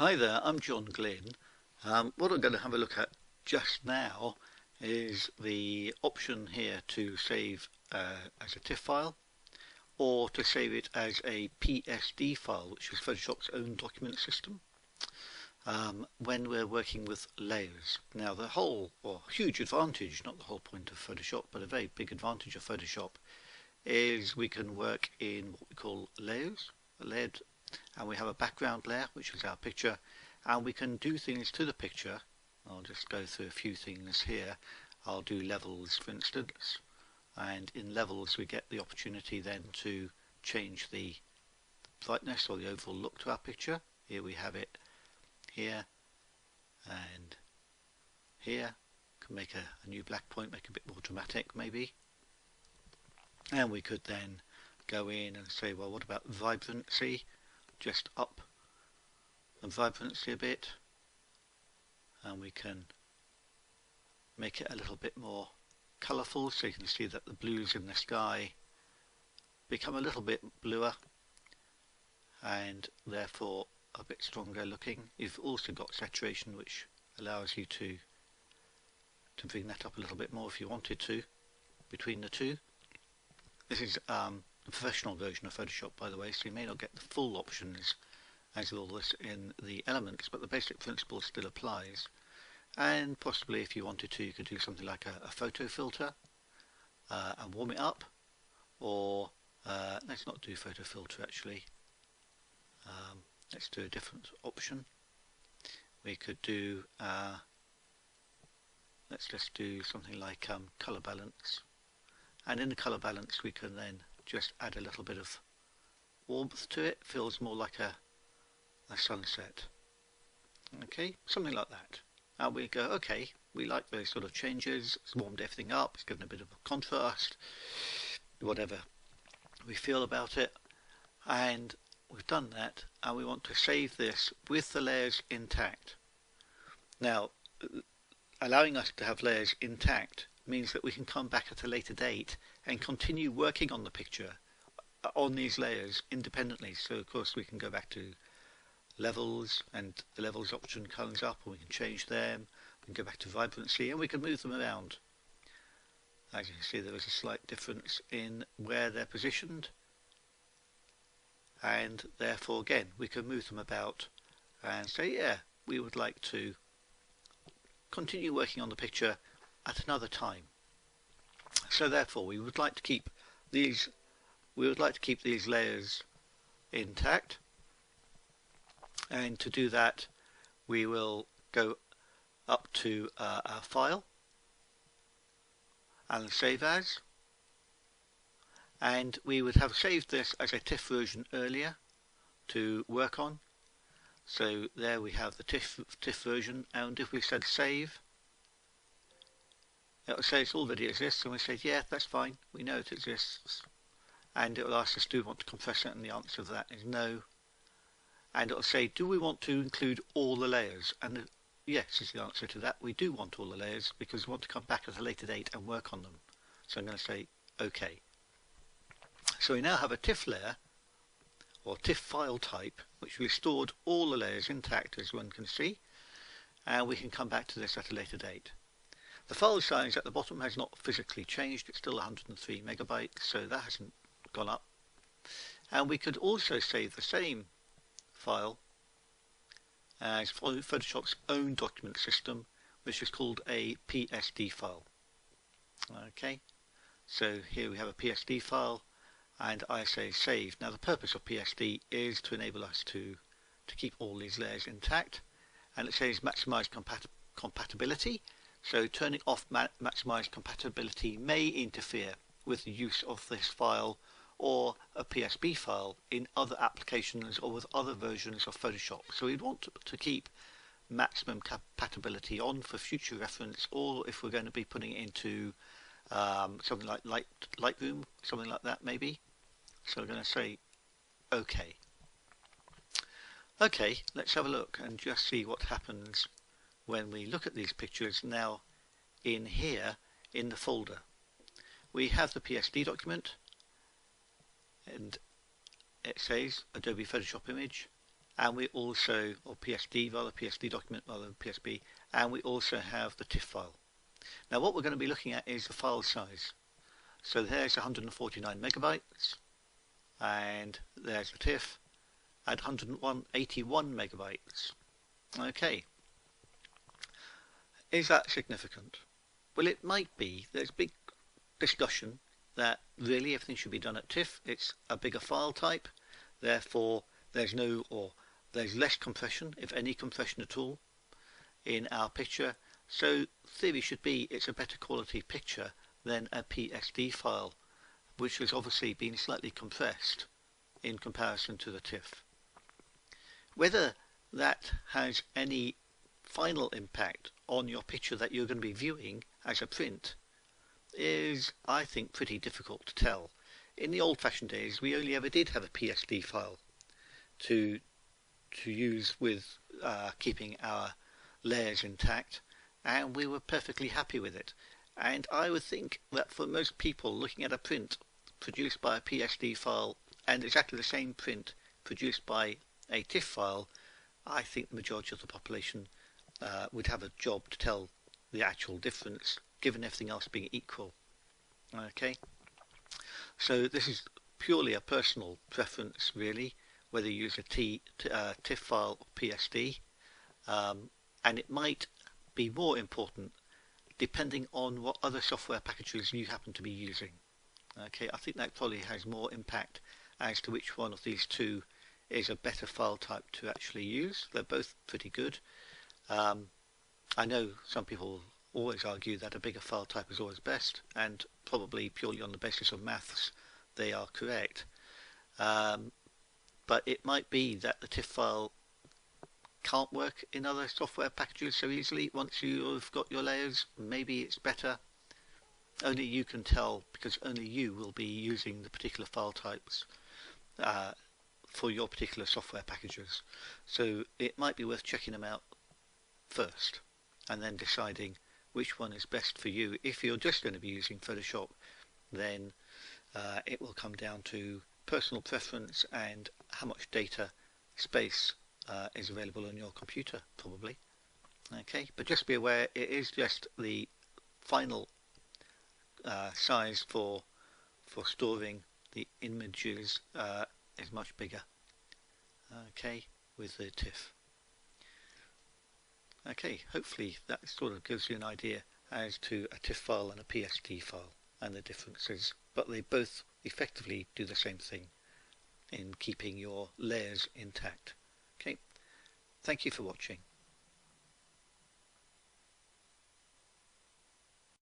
Hi there, I'm John Glynn. What I'm going to have a look at just now is the option here to save as a TIFF file or to save it as a PSD file, which is Photoshop's own document system, when we're working with layers. Now the whole, or huge advantage, not the whole point of Photoshop, but a very big advantage of Photoshop is we can work in what we call layers, layered, and we have a background layer, which is our picture, and we can do things to the picture. I'll just go through a few things here. I'll do levels, for instance, and in levels we get the opportunity then to change the brightness or the overall look to our picture. Here we have it here and here. Can make a new black point, make it a bit more dramatic maybe. And we could then go in and say, well, what about vibrancy? Just up the vibrancy a bit, and we can make it a little bit more colourful, so you can see that the blues in the sky become a little bit bluer and therefore a bit stronger looking. You've also got saturation, which allows you to bring that up a little bit more if you wanted to between the two. This is a professional version of Photoshop, by the way, so you may not get the full options as with all this in the elements, but the basic principle still applies. And possibly if you wanted to, you could do something like a photo filter and warm it up, or let's not do photo filter actually. Let's do a different option. We could do, let's just do something like color balance. And in the colour balance we can then just add a little bit of warmth to it. Feels more like a sunset. Okay, something like that. And we go, okay, we like those sort of changes. It's warmed everything up, it's given a bit of a contrast, whatever we feel about it. And we've done that, and we want to save this with the layers intact. Now, allowing us to have layers intact means that we can come back at a later date and continue working on the picture on these layers independently. So of course we can go back to levels, and the levels option comes up, and we can change them. We can go back to vibrancy, and we can move them around. As you can see, there is a slight difference in where they're positioned, and therefore again we can move them about and say, yeah, we would like to continue working on the picture at another time. So therefore we would like to keep these layers intact, and to do that we will go up to our file and save as, and we would have saved this as a TIFF version earlier to work on. So there we have the TIFF version, and if we said save, it will say it already exists, and we say, yeah, that's fine, we know it exists. And it will ask us, do we want to compress it? And the answer to that is no. And it will say, do we want to include all the layers? And yes is the answer to that. We do want all the layers because we want to come back at a later date and work on them. So I'm going to say, OK. So we now have a TIFF layer, or TIFF file type, which restored all the layers intact, as one can see. And we can come back to this at a later date. The file size at the bottom has not physically changed, it's still 103 megabytes, so that hasn't gone up. And we could also save the same file as Photoshop's own document system, which is called a PSD file. Okay, so here we have a PSD file, and I say save. Now the purpose of PSD is to enable us to keep all these layers intact, and it says maximize compatibility. So turning off maximize compatibility may interfere with the use of this file or a PSB file in other applications or with other versions of Photoshop. So we'd want to keep maximum compatibility on for future reference, or if we're going to be putting it into something like Lightroom, something like that maybe. So we're going to say OK. OK, let's have a look and just see what happens when we look at these pictures now in here in the folder. We have the PSD document, and it says Adobe Photoshop image, and we also, or PSD rather, PSD document rather than PSB, and we also have the TIFF file. Now what we're going to be looking at is the file size. So there's 149 megabytes, and there's the TIFF at 181 megabytes. Okay, is that significant? Well, it might be. There's big discussion that really everything should be done at TIFF. It's a bigger file type, therefore there's less compression, if any compression at all, in our picture. So theory should be it's a better quality picture than a PSD file, which has obviously been slightly compressed in comparison to the TIFF. Whether that has any final impact on your picture that you're going to be viewing as a print is, I think, pretty difficult to tell. In the old-fashioned days, we only ever did have a PSD file to use with keeping our layers intact, and we were perfectly happy with it. And I would think that for most people looking at a print produced by a PSD file and exactly the same print produced by a TIFF file, I think the majority of the population would have a job to tell the actual difference, given everything else being equal. Okay, so this is purely a personal preference, really, whether you use a TIFF file or PSD, and it might be more important depending on what other software packages you happen to be using. Okay, I think that probably has more impact as to which one of these two is a better file type to actually use. They're both pretty good. I know some people always argue that a bigger file type is always best, and probably purely on the basis of maths they are correct. But it might be that the TIFF file can't work in other software packages so easily. Once you've got your layers, maybe it's better. Only you can tell, because only you will be using the particular file types for your particular software packages. So it might be worth checking them out first and then deciding which one is best for you. If you're just going to be using Photoshop, then it will come down to personal preference and how much data space is available on your computer, probably. Okay, but just be aware it is just the final size for storing the images is much bigger. Okay, with the TIFF. Okay, hopefully that sort of gives you an idea as to a TIFF file and a PSD file and the differences, but they both effectively do the same thing in keeping your layers intact. Okay, thank you for watching.